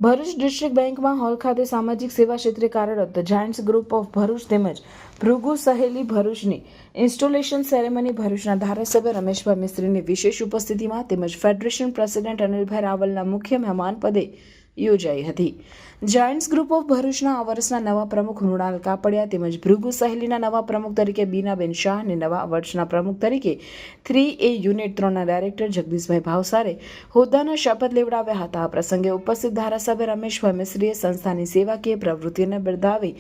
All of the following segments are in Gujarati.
ભરૂચ ડિસ્ટ્રિક્ટ બેંકમાં હોલ ખાતે સામાજિક સેવા ક્ષેત્રે કાર્યરત જાયન્ટ્સ ગ્રુપ ઓફ ભરૂચ તેમજ ભૃગુ સહેલી ભરૂચની ઇન્સ્ટોલેશન સેરેમની ભરૂચના ધારાસભ્ય રમેશભાઈ મિસ્ત્રીની વિશેષ ઉપસ્થિતિમાં તેમજ ફેડરેશન પ્રેસિડેન્ટ અનિલભાઈ રાવલના મુખ્ય મહેમાન પદે યોજાઈ હતી. જાયન્ટ્સ ગ્રુપ ઓફ ભરૂચના આ વર્ષના નવા પ્રમુખ મૃણાલ કાપડિયા તેમજ ભૃગુ સહેલીના નવા પ્રમુખ તરીકે બીનાબેન શાહ અને નવા વર્ષના પ્રમુખ તરીકે 3A યુનિટ 3ના ડાયરેક્ટર જગદીશભાઈ ભાવસારે હોદ્દાના શપથ લેવડાવ્યા હતા. આ પ્રસંગે ઉપસ્થિત ધારાસભ્ય રમેશભાઈ મિસ્ત્રીએ સંસ્થાની સેવાકીય પ્રવૃત્તિઓને બિરદાવી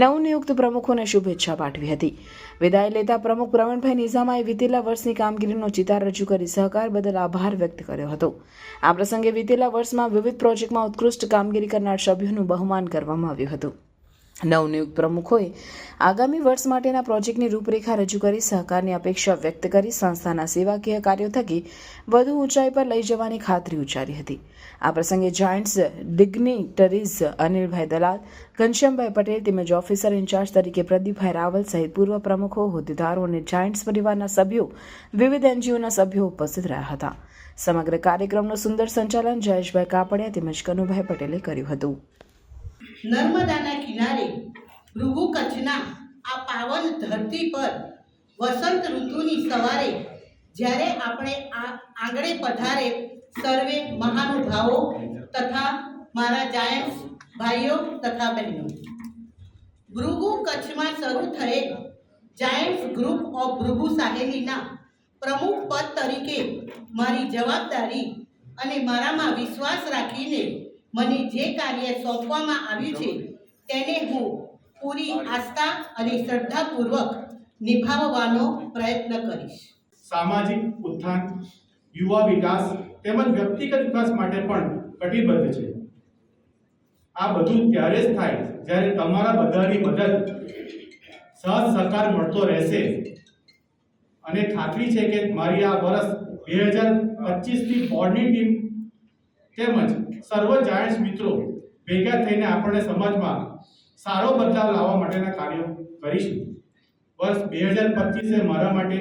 નવનિયુક્ત પ્રમુખોને શુભેચ્છા પાઠવી હતી. વિદાય લેતા પ્રમુખ પ્રવીણભાઈ નિઝામાએ વીતેલા વર્ષની કામગીરીનો ચિતાર રજૂ કરી સહકાર બદલ આભાર વ્યક્ત કર્યો હતો. આ પ્રસંગે વીતેલા વર્ષમાં વિવિધ પ્રોજેક્ટમાં ઉત્કૃષ્ટ કામગીરી કરનાર સભ્યોનું બહુમાન કરવામાં આવ્યું હતું. નવનિયુક્ત પ્રમુખોએ આગામી વર્ષ માટેના પ્રોજેક્ટની રૂપરેખા રજૂ કરી સહકારની અપેક્ષા વ્યક્ત કરી સંસ્થાના સેવાકીય કાર્યો થકી વધુ ઊંચાઈ પર લઈ જવાની ખાતરી ઉચ્ચારી હતી. આ પ્રસંગે જાયન્ટ્સ ડિગ્નિટરીઝ અનિલભાઈ દલાલ, ઘનશ્યામભાઈ પટેલ તેમજ ઓફિસર ઇન્ચાર્જ તરીકે પ્રદીપભાઈ રાવલ સહિત પૂર્વ પ્રમુખો, હોદ્દેદારો અને જાયન્ટ્સ પરિવારના સભ્યો, વિવિધ એનજીઓના સભ્યો ઉપસ્થિત રહ્યા હતા. સમગ્ર કાર્યક્રમનું સુંદર સંચાલન જયેશભાઈ કાપડિયા તેમજ કનુભાઈ પટેલે કર્યું હતું. નર્મદાના કિનારે ભૃગુ કચ્છના આ પાવન ધરતી પર વસંત ઋતુની સવારે જ્યારે આપણે આંગણે પધારે સર્વે મહાનુભાવો તથા મારા જાયન્ટ્સ ભાઈઓ તથા બહેનો, ભૃગુ કચ્છમાં શરૂ થયેલ જાયન્ટ્સ ગ્રુપ ઓફ ભૃગુ સાહેલીના પ્રમુખ પદ તરીકે મારી જવાબદારી અને મારામાં વિશ્વાસ રાખીને મને જે કાર્ય સોંપવામાં આવ્યું છે તેને હું પૂરી આસ્થા અને શ્રદ્ધાપૂર્વક નિભાવવાનો પ્રયત્ન કરીશ. સામાજિક ઉત્થાન, યુવા વિકાસ તેમજ વ્યક્તિગત વિકાસ માટે પણ કટિબદ્ધ છે. આ બધું ત્યારે જ થાય જ્યારે તમારા બધાની મદદ, સહજ સહકાર મળતો રહેશે. અને ખાતરી છે કે મારી આ વર્ષ 2025ની બોર્ડની ટીમ તેમજ સર્વ જાયન્ટ્સ મિત્રો ભેગા થઈને આપણે સમાજમાં સારો બદલાવ લાવવા માટેના કાર્યો કરીશું. વર્ષ 2025 મારા માટે,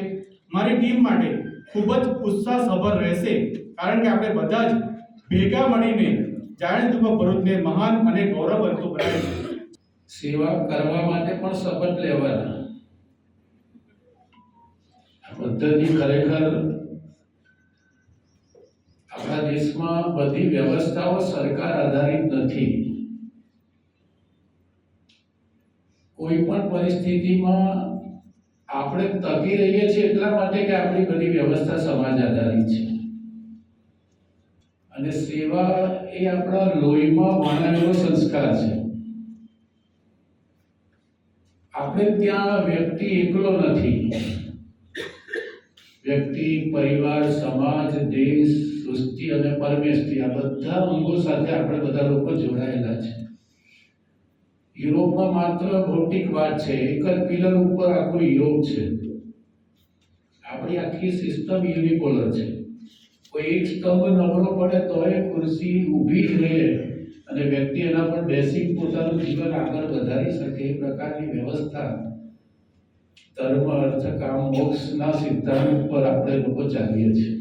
મારી ટીમ માટે ખૂબ જ ઉત્સાહસભર રહેશે, કારણ કે આપણે બધા જ ભેગા મળીને જાયન્ટ્સ ગ્રુપ ઓફ ભરૂચને મહાન અને ગૌરવવંતું બનાવીશું. સેવા કરવા માટે પણ શપથ લેવાના. પદ્ધતિ ખરેખર આપણા દેશમાં બધી વ્યવસ્થાઓ સરકાર આધારિત નથી. કોઈ પણ પરિસ્થિતિમાં આપણે ટકી રહીએ છીએ એટલા માટે કે આપણી બધી વ્યવસ્થા સમાજ આધારિત છે અને સેવા એ આપણા લોહીમાં વણાયેલો સંસ્કાર છે. આપણે ત્યાં વ્યક્તિ એકલો નથી. વ્યક્તિ, પરિવાર, સમાજ, દેશ, સૃષ્ટિ અને પરમેષ્ટિ આ બધા અંગો સાથે આપણે બધા લોકો જોડાયેલા છે. યુરોપમાં માત્ર ભૌતિક વાત છે, એક જ પિલર ઉપર આખું યુરોપ છે. આપણી આખી સિસ્ટમ યુનિપોલર છે. કોઈ એક સ્તંભ નબળો પડે તો એ ખુરશી ઊભી રહે અને વ્યક્તિ એના પર બેસી પોતાનું જીવન આગળ વધારી શકે એ પ્રકારની વ્યવસ્થા ધર્મ, અર્થ, કામ, મોક્ષના સિદ્ધાંત ઉપર આપણે લોકો ચાલીએ છીએ.